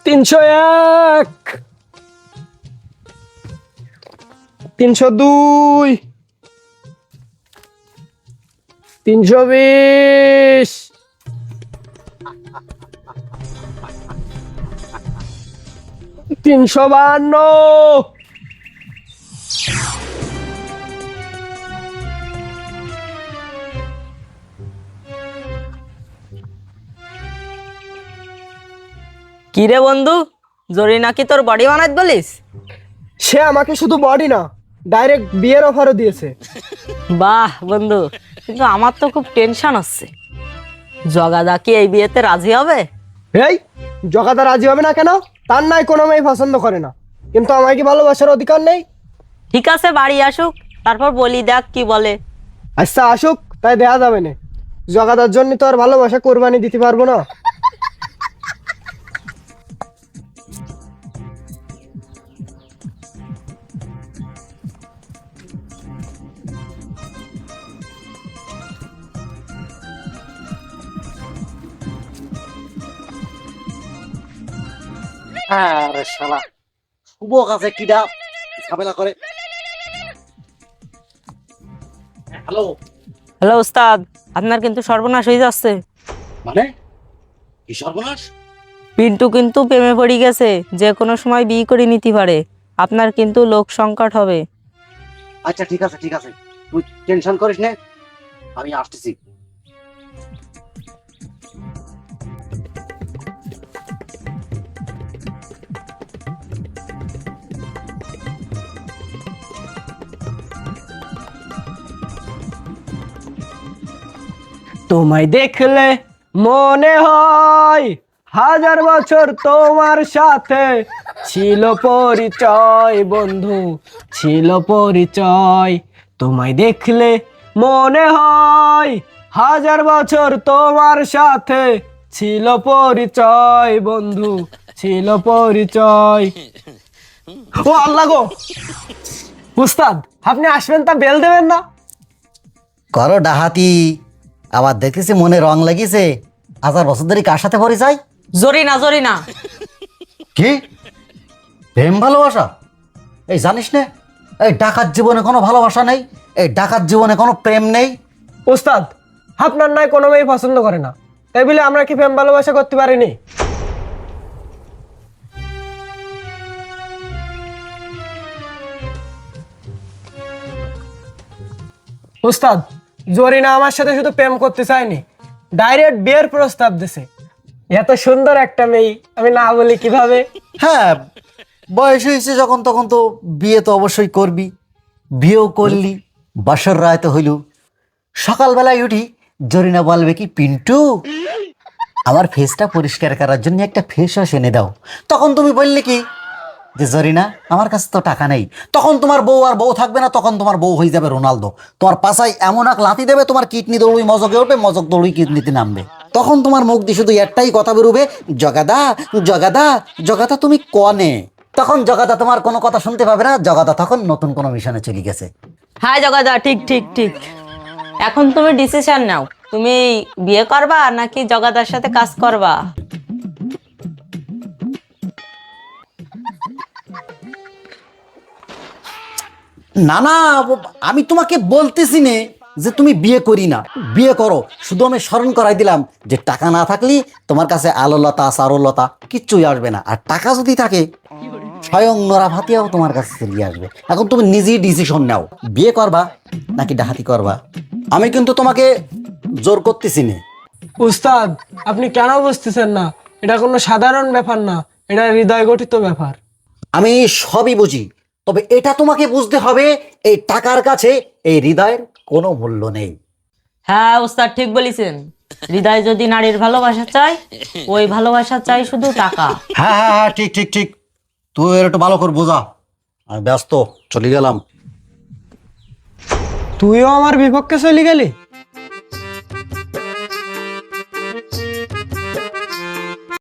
301, 302, 320, 352, কি রে বন্ধু, জরিনা কি তোর বডি বানাইত বলিস? সে আমাকে শুধু বডি না, ডাইরেক্ট বিয়ের অফারও দিয়েছে। বাহ বন্ধু, কিন্তু আমার তো খুব টেনশন হচ্ছে। জগাদা কি এই বিয়েতে রাজি হবে? এই জগাদা রাজি হবে না কেন? তার নাই কোনো মেয়ে পছন্দ করে না, কিন্তু আমায় কি ভালোবাসার অধিকার নেই? ঠিক আছে, বাড়ি আসুক, তারপর বলি, দেখ কি বলে। আচ্ছা আসুক, তাই দেয়া যাবে না। জগাদার জন্য তো আর ভালোবাসা কোরবানি দিতে পারবো না। আরে শালা শুভ কাছে কিডা ঝামেলা করে। হ্যালো, হ্যালো উস্তাদ, আপনার কিন্তু সর্বনাশ হয়ে যাচ্ছে। মানে কি সর্বনাশ? পিন্টু কিন্তু প্রেমে পড়ে গেছে, যে কোনো সময় বিয়ে করে নিতে পারে। আপনার কিন্তু লোক সংকট হবে। আচ্ছা ঠিক আছে ঠিক আছে, তুই টেনশন করিস না, আমি আসতেছি। তোমায় দেখলে মনে হয় 1000 বছর তোমার সাথে ছিল পরিচয় বন্ধু, ছিল পরিচয়। তোমায় দেখলে মনে হয় 1000 বছর তোমার সাথে ছিল পরিচয় বন্ধু, ছিল পরিচয়। ও আল্লাহ গো, উস্তাদ আপনি আসবেন তা বেল দেবেন না? করো ডাহাতি, আবার দেখতেছি মনে রং লাগিয়েছে। 1000 বছর ধরে কার সাথে পরিচয়? জরিনা জরিনা। কি প্রেম ভালোবাসা? এই জানিস না, এই ডাকাত জীবনে কোনো ভালোবাসা নেই, এই ডাকাত জীবনে কোনো প্রেম নেই। উস্তাদ আপনার নাই কোনো মেয়ে পছন্দ করে না, তাই বলে আমরা কি প্রেম ভালোবাসা করতে পারিনি? উস্তাদ জরিনা আমার সাথে শুধু প্রেম করতে চায়নি, ডাইরেক্ট বিয়ের প্রস্তাব দিছে। এত সুন্দর একটা মেয়ে আমি না বলি কিভাবে? হ্যাঁ, বয়স হয়েছে যখন তখন তো বিয়ে তো অবশ্যই করবি। বিয়েও করলি, বাসর রায় তো হইল। সকালবেলায় উঠি জরিনা বলবে কি, পিন্টু আমার ফেসটা পরিষ্কার করার জন্য একটা ফেস ওয়াশ এনে দাও। তখন তুমি বললে কি যে জরিনা আমার কাছে তো টাকা নেই। তখন তোমার বউ আর বউ থাকবে না, তখন তোমার বউ হয়ে যাবে রোনালদো। তোমার পাশায় এমন এক লাথি দেবে, তোমার কিডনি দৌড়ি মজকে উঠবে, মজক দৌড়ি কিডনিতে নামবে। তখন তোমার মুখ দিয়ে শুধু একটাই কথা বেরোবে, জগাদা জগাদা জগাদা তুমি কনে। তখন জগাদা তোমার কোনো কথা শুনতে পাবে না, জগাদা তখন নতুন কোনো মিশনে চলে গেছে। হ্যাঁ জগাদা, ঠিক ঠিক ঠিক। এখন তুমি ডিসিশন নাও, তুমি বিয়ে করবা নাকি জগাদার সাথে কাজ করবা? না না, আমি তোমাকে বলতেছি নে যে তুমি বিয়ে করি না, বিয়ে করো। শুধু আমি স্মরণ করাই দিলাম যে টাকা না থাকলে তোমার কাছে আলোলতা চারুলতা কিচ্ছুই আসবে না, আর টাকা যদি থাকে স্বয়ং নোরা ভাতিয়াও তোমার কাছে চলে আসবে। এখন তুমি নিজেই ডিসিশন নাও, বিয়ে করবা নাকি ডাহাতি করবা। আমি কিন্তু তোমাকে জোর করতেছি না। উস্তাদ আপনি কেন বুঝতেছেন না? এটা কোনো সাধারণ ব্যাপার না, এটা হৃদয় গঠিত ব্যাপার। আমি সবই বুঝি, তবে এটা তোমাকে বুঝতে হবে, এই টাকার কাছে এই হৃদয়ের কোনো মূল্য নেই। হ্যাঁ ওস্তাদ ঠিক বলেছেন। হৃদয় যদি নারীর ভালোবাসা চাই, ওই ভালোবাসা চাই শুধু টাকা। হ্যাঁ হ্যাঁ হ্যাঁ, ঠিক ঠিক ঠিক। তুই এর একটু ভালো করে বোঝা, আমি ব্যস্ত, চলে গেলাম। তুইও আমার বিপক্ষে চলে গেলি?